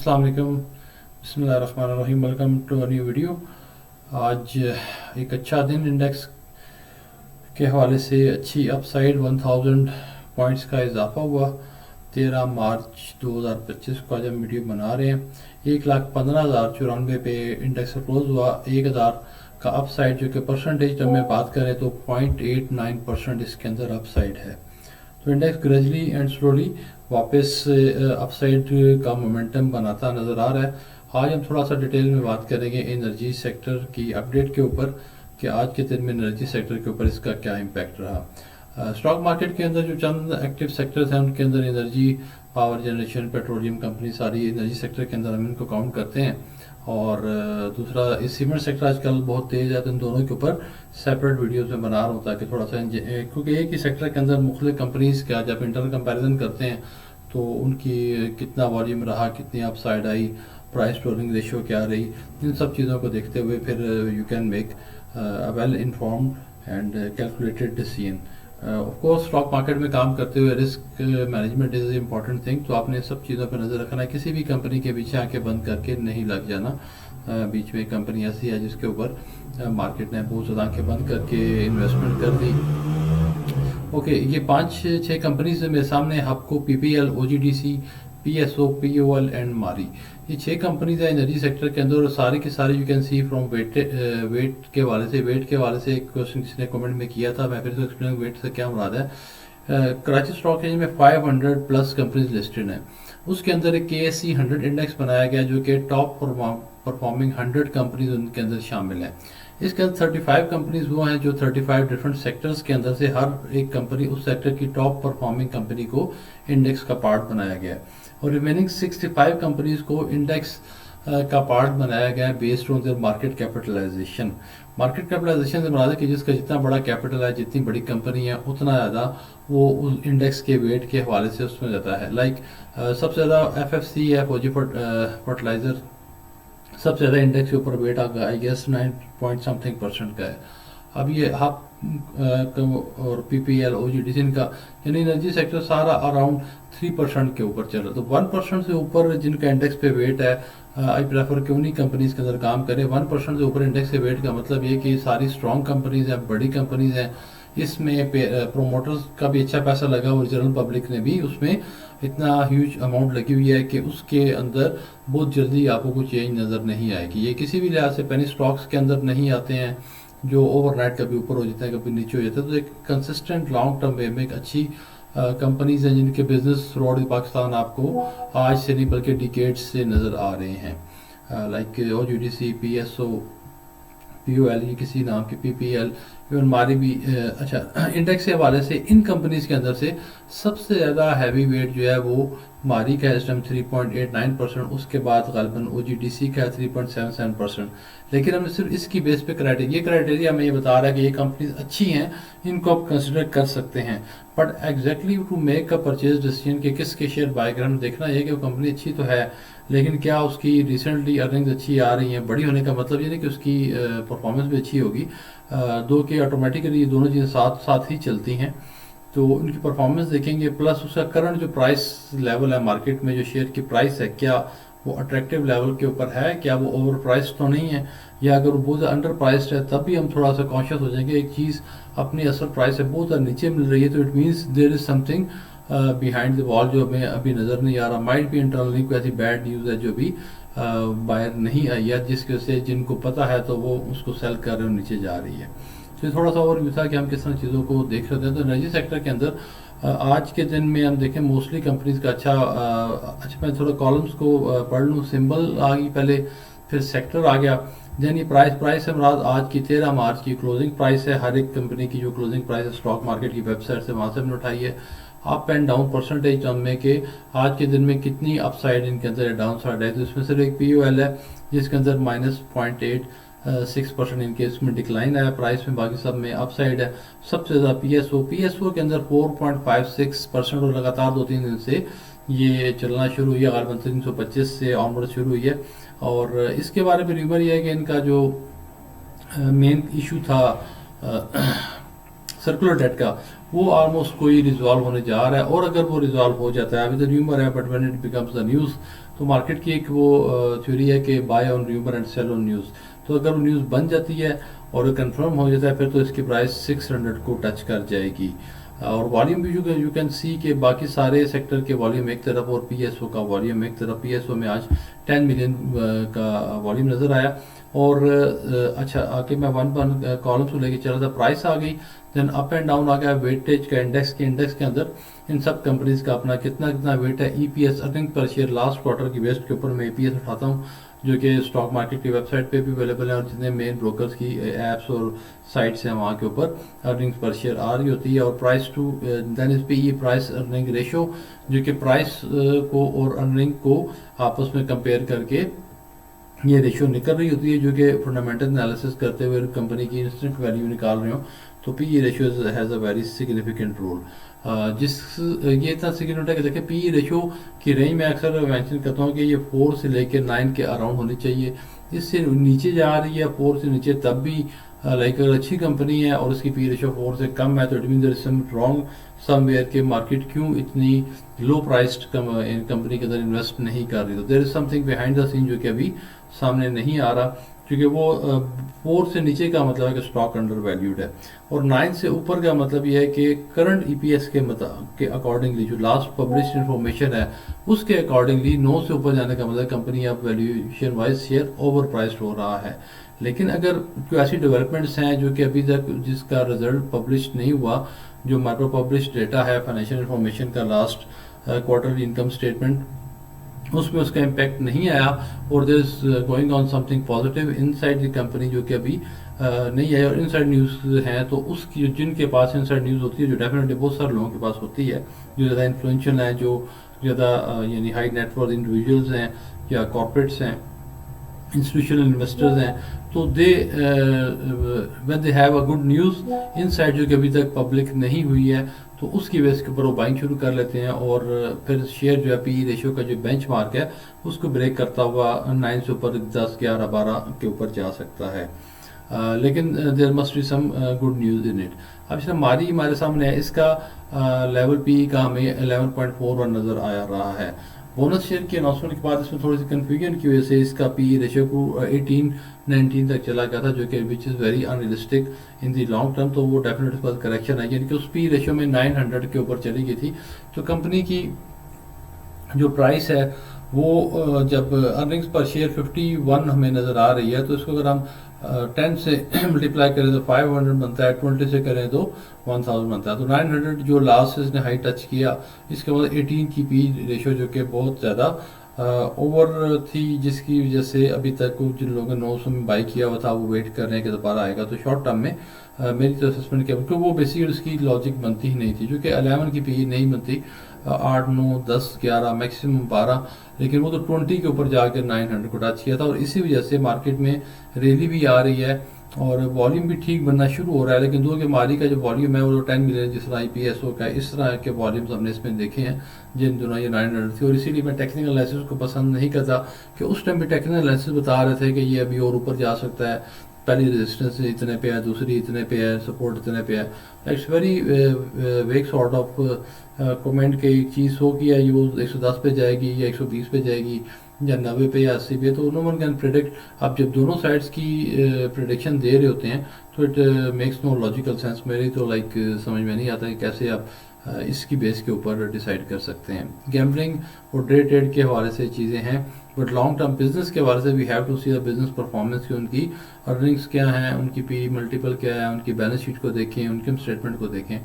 अस्सलाम वालेकुम, बिस्मिल्लाहिर्रहमानिर्रहीम। Welcome to a new video. आज एक अच्छा दिन इंडेक्स के हवाले से अच्छी अपसाइड 1000 पॉइंट्स का इजाफा हुआ। 13 मार्च 2025 को आज हम वीडियो बना रहे हैं। 1,15,094 पे इंडेक्स क्लोज हुआ। 1000 का अपसाइड जो कि परसेंटेज टर्म में बात करें तो 0.89% इसके अंदर अपसाइड है। तो इंडेक्स ग्रेजुअली एंड स्लोली वापस अपसाइड का मोमेंटम बनाता नज़र आ रहा है। आज हम थोड़ा सा डिटेल में बात करेंगे एनर्जी सेक्टर की अपडेट के ऊपर कि आज के दिन में एनर्जी सेक्टर के ऊपर इसका क्या इम्पैक्ट रहा। स्टॉक मार्केट के अंदर जो चंद एक्टिव सेक्टर्स हैं उनके अंदर energy, power generation, petroleum company सारी एनर्जी सेक्टर के अंदर हम इनको काउंट करते हैं। और दूसरा इस सीमेंट सेक्टर आजकल बहुत तेज़ है, तो इन दोनों के ऊपर सेपरेट वीडियोस में बना रहा हूँ ताकि थोड़ा सा क्योंकि एक ही सेक्टर के अंदर मुख्तलिफ कंपनीज का जब इंटर कंपेरिजन करते हैं तो उनकी कितना वॉल्यूम रहा, कितनी अपसाइड आई, प्राइस टू अर्निंग रेशियो क्या रही, इन सब चीज़ों को देखते हुए फिर you can make a well informed and calculated decision. Of course stock market में काम करते हुए risk management is important thing, तो आपने सब चीज़ों पर नज़र रखना है। किसी भी कंपनी के पीछे आंखें बंद करके नहीं लग जाना। बीच में कंपनी ऐसी है जिसके ऊपर मार्केट ने बहुत ज़्यादा आंखें बंद करके इन्वेस्टमेंट कर दी। ओके, ये 5-6 कंपनीज मेरे सामने आपको PPL, OGDC, PSO, POL and मारी, ये 6 कंपनीज है एनर्जी सेक्टर के अंदर। और सारी की सारी you can see from weight के हवाले से एक क्वेश्चन किसी ने कमेंट में किया था, मैं फिर से एक्सप्लेन वेट से क्या मुराद है। कराची स्टॉक एक्सचेंज में 500 प्लस कंपनीज लिस्टेड हैं। उसके अंदर एक KSE 100 इंडेक्स बनाया गया जो कि टॉप परफॉर्मिंग 100 कंपनीज उनके अंदर शामिल है। इसके अंदर 35 कंपनीज वो हैं जो 35 डिफरेंट सेक्टर्स के अंदर से हर एक कंपनी उस सेक्टर की टॉप परफॉर्मिंग कंपनी को इंडेक्स का पार्ट बनाया गया है। और रिमेनिंग 65 कंपनीज को इंडेक्स का पार्ट बनाया गया है based on their market capitalisation. Market capitalisation से मुराद है कि जिसका जितना बड़ा कैपिटल है, जितनी बड़ी कंपनी है, उतना ज़्यादा वो उस इंडेक्स के वेट के हवाले से उसमें जाता है। लाइक सबसे ज़्यादा FFC है, फौजी फर्टिलाइज़र, सबसे ज़्यादा इंडेक्स के ऊपर वेट आपका I guess 9 point something percent का है। अब ये आप और PPL, OGDC इनका यानी एनर्जी सेक्टर सारा अराउंड 3% के ऊपर चल रहा है। तो 1% से ऊपर जिनका इंडेक्स पे वेट है, आई प्रेफर कि उन्हीं कंपनीज के अंदर काम करें। 1% से ऊपर इंडेक्स के वेट का मतलब ये कि सारी स्ट्रॉन्ग कंपनीज हैं, बड़ी कंपनीज हैं। इसमें प्रोमोटर्स का भी अच्छा पैसा लगा और जनरल पब्लिक ने भी उसमें इतना ह्यूज अमाउंट लगी हुई है कि उसके अंदर बहुत जल्दी आपको कुछ चेंज नज़र नहीं आएगी। ये किसी भी लिहाज से पेनी स्टॉक्स के अंदर नहीं आते हैं जो ओवरनाइट कभी ऊपर हो जाते हैं कभी नीचे हो जाते हैं। तो एक कंसिस्टेंट लॉन्ग टर्म वे में एक अच्छी कंपनीज हैं जिनके बिजनेस थ्रू आउट पाकिस्तान आपको आज से नहीं बल्कि डिकेड्स से नज़र आ रहे हैं। लाइक OGDC, PSO, POL, ये किसी नाम की PPL, इवन मारी भी। अच्छा, इंडेक्स के हवाले से इन कंपनीज के अंदर से सबसे ज़्यादा हैवी वेट जो है वो मारी का है इस टाइम 3.89%। उसके बाद गालिबन OGDC का है 3.77%। लेकिन हमने सिर्फ इसकी बेस पे क्राइटेरिया हमें ये बता रहा है कि ये कंपनीज अच्छी हैं, इनको आप कंसिडर कर सकते हैं। But exactly to make a purchase decision के किसके शेयर बाय करना, देखना ये कि वो कंपनी अच्छी तो है लेकिन क्या उसकी रिसेंटली अर्निंग्स अच्छी आ रही हैं। बड़ी होने का मतलब ये नहीं कि उसकी परफॉर्मेंस भी अच्छी होगी, दो के ऑटोमेटिकली ये दोनों चीज़ें साथ साथ ही चलती हैं। तो उनकी परफॉर्मेंस देखेंगे प्लस उसका करंट जो प्राइस लेवल है मार्केट में, जो शेयर की प्राइस है क्या वो अट्रैक्टिव लेवल के ऊपर है, क्या वो ओवर प्राइस तो नहीं है, या अगर वो बहुत अंडर प्राइस्ड है तब भी हम थोड़ा सा कॉन्शियस हो जाएंगे। एक चीज़ अपनी असल प्राइस से बहुत नीचे मिल रही है तो it means there is something behind the wall जो हमें अभी नज़र नहीं आ रहा। माइट भी इंटरनली कोई ऐसी बैड न्यूज़ है जो भी बाहर नहीं आई है जिसकी वजह से जिनको पता है तो वो उसको सेल कर रहे हो नीचे जा रही है। तो थोड़ा सा और भी था कि हम किस तरह चीज़ों को देख रहे थे। तो एनर्जी सेक्टर के अंदर आज के दिन में हम देखें मोस्टली कंपनीज का अच्छा मैं थोड़ा कॉलम्स को पढ़ लूँ। सिंबल आ गई पहले, फिर सेक्टर आ गया, देन ये प्राइस से मुराद आज की 13 मार्च की क्लोजिंग प्राइस है। हर एक कंपनी की जो क्लोजिंग प्राइस है स्टॉक मार्केट की वेबसाइट से वहाँ से हमने उठाई है। Up and down percentage term में के आज के दिन में कितनी अपसाइड इनके अंदर डाउन साइड है। तो इसमें सिर्फ एक POL है जिसके अंदर -0.86% इनके इसमें डिक्लाइन आया प्राइस में, बाकी सब में अपसाइड है। सबसे ज़्यादा PSO के अंदर 4.56% और लगातार 2-3 दिन से ये चलना शुरू हुई है, गालिबन 325 से ऑनवर्ड शुरू हुई है। और इसके बारे में र्यूमर ये है कि इनका जो मेन इशू था सर्कुलर डेट का, वो ऑलमोस्ट कोई रिजॉल्व होने जा रहा है। और अगर वो रिजॉल्व हो जाता है, अभी तो र्यूमर है, but when it becomes the news, तो मार्केट की एक वो थ्योरी है कि buy on rumour and sell on news. तो अगर वो न्यूज़ बन जाती है और कंफर्म हो जाता है, फिर तो इसकी प्राइस 600 को टच कर जाएगी। और वॉल्यूम भी यू कैन सी कि बाकी सारे सेक्टर के वॉल्यूम एक तरफ और पीएसओ का वॉल्यूम एक तरफ। पीएसओ में आज 10 मिलियन का वॉल्यूम नज़र आया। और अच्छा, आके मैं वन कॉलम से लेके चला था, प्राइस आ गई, देन अप एंड डाउन आ गया वेटेज का, इंडेक्स के अंदर इन सब कंपनीज का अपना कितना कितना वेट है। EPS, earning per share, last quarter की बेस के ऊपर मैं ईपीएस उठाता हूँ, जो कि स्टॉक मार्केट की वेबसाइट पे भी अवेलेबल है, और जितने मेन ब्रोकर्स की एप्स और साइट्स हैं वहाँ के ऊपर अर्निंग्स पर शेयर आ रही होती है। और price to then is PE, price earning ratio, जो कि प्राइस को और अर्निंग को आपस में कंपेयर करके ये रेशियो निकल रही होती है, जो कि फंडामेंटल एनालिसिस करते हुए कंपनी की इंस्टेंट वैल्यू निकाल रहे हो। तो P ratio has a very significant role. जिस ये इतना सिग्निफिकेंट है कि देखिए पी रेशियो की रेंज में अक्सर मेंशन करता हूँ कि ये 4 से लेकर 9 के अराउंड होनी चाहिए। इससे नीचे जा रही है 4 से नीचे, तब भी लाइक अगर अच्छी कंपनी है और उसकी पी रेशियो 4 से कम है, तो it mean there is some wrong somewhere के मार्केट क्यों इतनी लो प्राइस्ड कंपनी के अंदर इन्वेस्ट नहीं कर रही। तो there is something behind the scene जो कि अभी सामने नहीं आ रहा, क्योंकि वो 4 से नीचे का मतलब है कि स्टॉक अंडर वैल्यूड है, और 9 से ऊपर का मतलब ये है कि करंट ईपीएस के अकॉर्डिंगली जो लास्ट पब्लिश्ड इंफॉर्मेशन है उसके अकॉर्डिंगली 9 से ऊपर जाने का मतलब कंपनी अब valuation wise share over priced हो रहा है। लेकिन अगर कोई ऐसी डेवलपमेंट्स हैं जो कि अभी तक जिसका रिजल्ट पब्लिश नहीं हुआ, जो माइक्रो पब्लिश डेटा है फाइनेंशियल इंफॉर्मेशन का, लास्ट क्वार्टरली इनकम स्टेटमेंट, उसमें उसका इम्पैक्ट नहीं आया, और there is going on something positive inside the company जो कि अभी नहीं है, और इनसाइड न्यूज़ हैं, तो उसकी जिनके पास इनसाइड न्यूज़ होती है, जो डेफिनेटली बहुत सारे लोगों के पास होती है, जो ज़्यादा इन्फ्लुएंशियल हैं, जो ज़्यादा यानी हाई नेटवर्थ इंडिविजुअल्स हैं या कॉर्पोरेट्स हैं, इंस्टीट्यूशनल इन्वेस्टर्स हैं, तो they when they have a good news inside जो कि अभी तक पब्लिक नहीं हुई है, तो उसकी बेस के ऊपर वो बाइंग शुरू कर लेते हैं, और फिर शेयर जो है पी रेशियो का जो बेंचमार्क है उसको ब्रेक करता हुआ 9 से ऊपर 10, 11, 12 के ऊपर जा सकता है। लेकिन there must be some good news in it. अब इसमें हमारे सामने है, इसका लेवल पी का हमें 11.41 नज़र आ रहा है। बोनस शेयर की अनाउंसमेंट के बाद इसमें थोड़ी सी कन्फ्यूजन की वजह से इसका पी रेशियो को 18-19 तक चला गया था, जो कि which is very unrealistic in the long term. तो वो डेफिनेटली उसके बाद करेक्शन आई, यानी कि उस पी रेशियो में 900 के ऊपर चली गई थी। तो कंपनी की जो प्राइस है वो जब अर्निंग्स पर शेयर 51 हमें नज़र आ रही है, तो इसको अगर हम 10 से मल्टीप्लाई करें तो 500 बनता है, 20 से करें तो 1000 बनता है। तो 900 जो लास्ट इसने हाई टच किया, इसके बाद 18 की पी रेशियो जो कि बहुत ज़्यादा ओवर थी, जिसकी वजह से अभी तक जिन लोगों ने 900 में बाई किया हुआ था वो वेट कर रहे हैं कि दोबारा आएगा। तो शॉर्ट टर्म में मेरी तो असेसमेंट किया, क्योंकि वो बेसिकली उसकी लॉजिक बनती ही नहीं थी, जो कि 11 की पी नहीं बनती, 8, 9, 10, 11, मैक्सिमम 12, लेकिन वो तो 20 के ऊपर जाकर 900 को टच किया था, और इसी वजह से मार्केट में रैली भी आ रही है और वॉल्यूम भी ठीक बनना शुरू हो रहा है। लेकिन दो के मारी का जो वॉल्यूम है वो 10 मिलियन जिस तरह IPSO का, इस तरह के वॉल्यूम्स हमने इसमें देखे हैं जिन दोनों ये 900 थी। और इसीलिए मैं टेक्निकल एनालिसिस को पसंद नहीं करता, कि उस टाइम भी टेक्निकल एनालिसिस बता रहे थे कि ये अभी और ऊपर जा सकता है, पहली रेजिस्टेंस इतने पे है, दूसरी इतने पे है, सपोर्ट इतने पे है। It's very wake sort of comment की एक चीज़ हो कि ये वो 110 पे जाएगी या 120 पे जाएगी या 90 पे या 80 पे, तो नो वन कैन प्रिडिक्ट। आप जब दोनों साइड्स की प्रिडिक्शन दे रहे होते हैं तो it makes no logical sense. मेरी तो समझ में नहीं आता कि कैसे आप इसकी बेस के ऊपर डिसाइड कर सकते हैं। गैम्बलिंग और डे ट्रेड के हवाले से चीज़ें हैं, बट लॉन्ग टर्म बिजनेस के हवाले से we have to see the business performance की, उनकी अर्निंग्स क्या हैं, उनकी पी मल्टीपल क्या है, उनकी बैलेंस शीट को देखें, उनके स्टेटमेंट को देखें।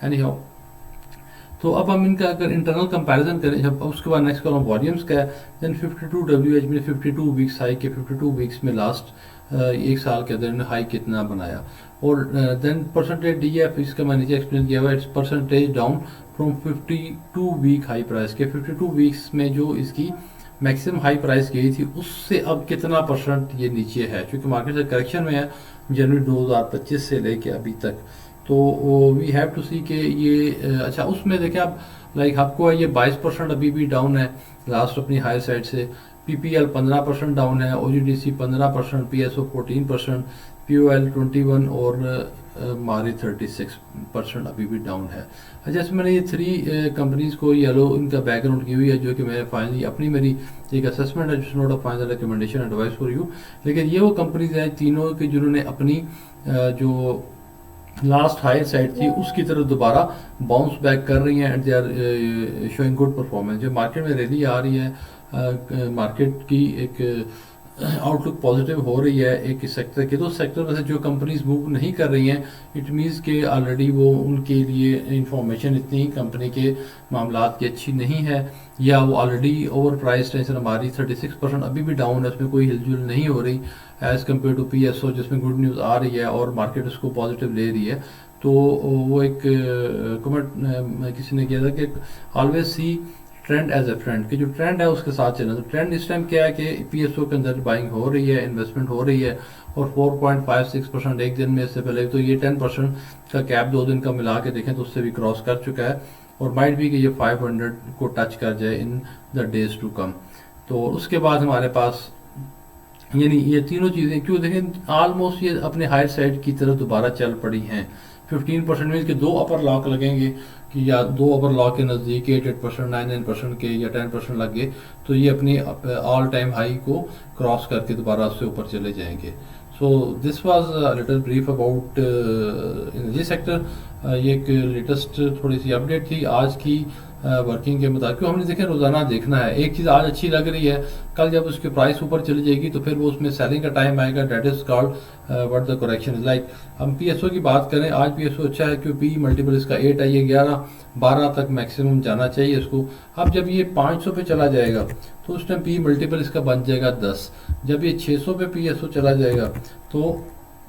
एनी हाउ, तो अब हम इनका अगर इंटरनल कंपैरिजन करें, जब उसके बाद नेक्स्ट कॉलम वॉल्यूम्स का है, देन 52 WH में 52 वीक्स हाई के 52 वीक्स में लास्ट एक साल के अंदर हाई कितना बनाया, और देन परसेंटेज DF इसका मैंने नीचे एक्सप्लेन किया हुआ, it's percentage down from 52 week high price के। 52 वीक्स में जो इसकी मैक्सिमम हाई प्राइस गई थी उससे अब कितना परसेंट ये नीचे है, क्योंकि मार्केट से करेक्शन में है जनवरी 2025 से लेके अभी तक। तो वी हैव टू सी के ये अच्छा उसमें देखें आप, आपको ये 22% अभी भी डाउन है लास्ट अपनी हाई साइड से। PPL 15% डाउन है, OGDC 15%, PSO 14%, POL 21 और मारी 36% अभी भी डाउन है। जैसे मैंने ये 3 कंपनीज को येलो इनका बैकग्राउंड की हुई है, जो कि मैं फाइनली अपनी मेरी एक असेसमेंट है, जिसमें note of final recommendation advice for you. लेकिन ये वो कंपनीज हैं तीनों की जिन्होंने अपनी जो लास्ट हाई साइड थी उसकी तरफ दोबारा बाउंस बैक कर रही हैं and they are showing good performance. जो मार्केट में रैली आ रही है, मार्केट की एक आउटलुक पॉजिटिव हो रही है एक सेक्टर की, तो सेक्टर में से जो कंपनीज मूव नहीं कर रही हैं, इट मीन्स के ऑलरेडी वो उनके लिए इंफॉर्मेशन इतनी कंपनी के मामलात की अच्छी नहीं है, या वो ऑलरेडी ओवर प्राइस टेंशन हमारी 36% अभी भी डाउन है, उसमें कोई हिलजुल नहीं हो रही एज़ कम्पेयर टू PSO जिसमें गुड न्यूज़ आ रही है और मार्केट उसको पॉजिटिव ले रही है। तो वो एक कमेंट किसी ने किया था कि always see trend as a friend, कि जो ट्रेंड है उसके साथ चलना। तो ट्रेंड इस टाइम क्या है कि PSO के अंदर बाइंग हो रही है, इन्वेस्टमेंट हो रही है, और 4.56% एक दिन में, इससे पहले तो ये 10% का कैप 2 दिन का मिला के देखें तो उससे भी क्रॉस कर चुका है, और माइट भी कि ये 500 को टच कर जाए in the days to come. तो उसके बाद हमारे पास यानी ये तीनों चीज़ें क्यों देखें ऑलमोस्ट ये अपने हायर साइड की तरफ दोबारा चल पड़ी हैं। 15% मीन के 2 अपर लॉक लगेंगे कि या 2 अपर लॉक के नज़दीक 8% 9% के या 10% लग गए तो ये अपनी ऑल टाइम हाई को क्रॉस करके दोबारा उससे ऊपर चले जाएंगे। So this was little brief about energy sector. ये एक लेटेस्ट थोड़ी सी अपडेट थी आज की वर्किंग के मुताबिक। हमने देखे रोज़ाना देखना है, एक चीज़ आज अच्छी लग रही है, कल जब उसकी प्राइस ऊपर चली जाएगी तो फिर वो उसमें सेलिंग का टाइम आएगा, that is called what the correction is like. हम PSO की बात करें, आज PSO अच्छा है क्योंकि मल्टीपल इसका 8 है, ये 11-12 तक मैक्सिमम जाना चाहिए इसको। अब जब ये 500 पे चला जाएगा तो उस टाइम P मल्टीपल इसका बन जाएगा 10। जब ये 600 पे PSO चला जाएगा तो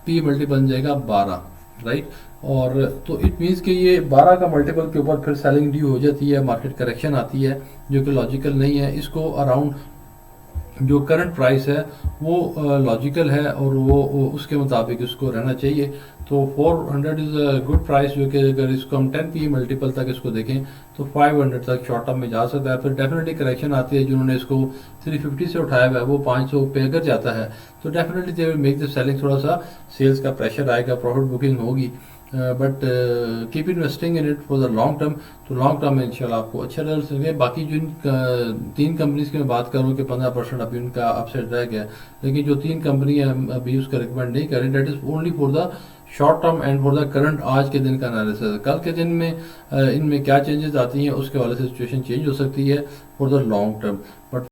P मल्टीपल बन जाएगा 12, राइट। और तो इट मीन्स कि ये 12 का मल्टीपल के ऊपर फिर सेलिंग ड्यू हो जाती है, मार्केट करेक्शन आती है जो कि लॉजिकल नहीं है। इसको अराउंड जो करंट प्राइस है वो लॉजिकल है और वो उसके मुताबिक इसको रहना चाहिए। तो 400 इज़ अ गुड प्राइस, जो कि अगर इसको हम 10 PE मल्टीपल तक इसको देखें तो 500 तक शॉर्ट टर्म में जा सकता है। फिर डेफिनेटली करेक्शन आती है, जिन्होंने इसको 350 से उठाया हुआ है वो 500 पे अगर जाता है तो definitely they will make the selling, थोड़ा सा सेल्स का प्रेशर आएगा, प्रॉफिट बुकिंग होगी, but keep investing in it for the long term. तो लॉन्ग टर्म में इंशाल्लाह आपको अच्छे रिजल्ट मिलेंगे। बाकी जो 3 कंपनीज की मैं बात करूँ कि 15% अभी उनका अपसाइड रह गया, लेकिन जो 3 कंपनी है अभी उसका रिकमेंड नहीं करें, that is only for the short term and for the current आज के दिन का एनालिसिस। कल के दिन में इनमें क्या चेंजेस आती हैं उसके हवाले से सिचुएशन चेंज हो सकती है for the long term, but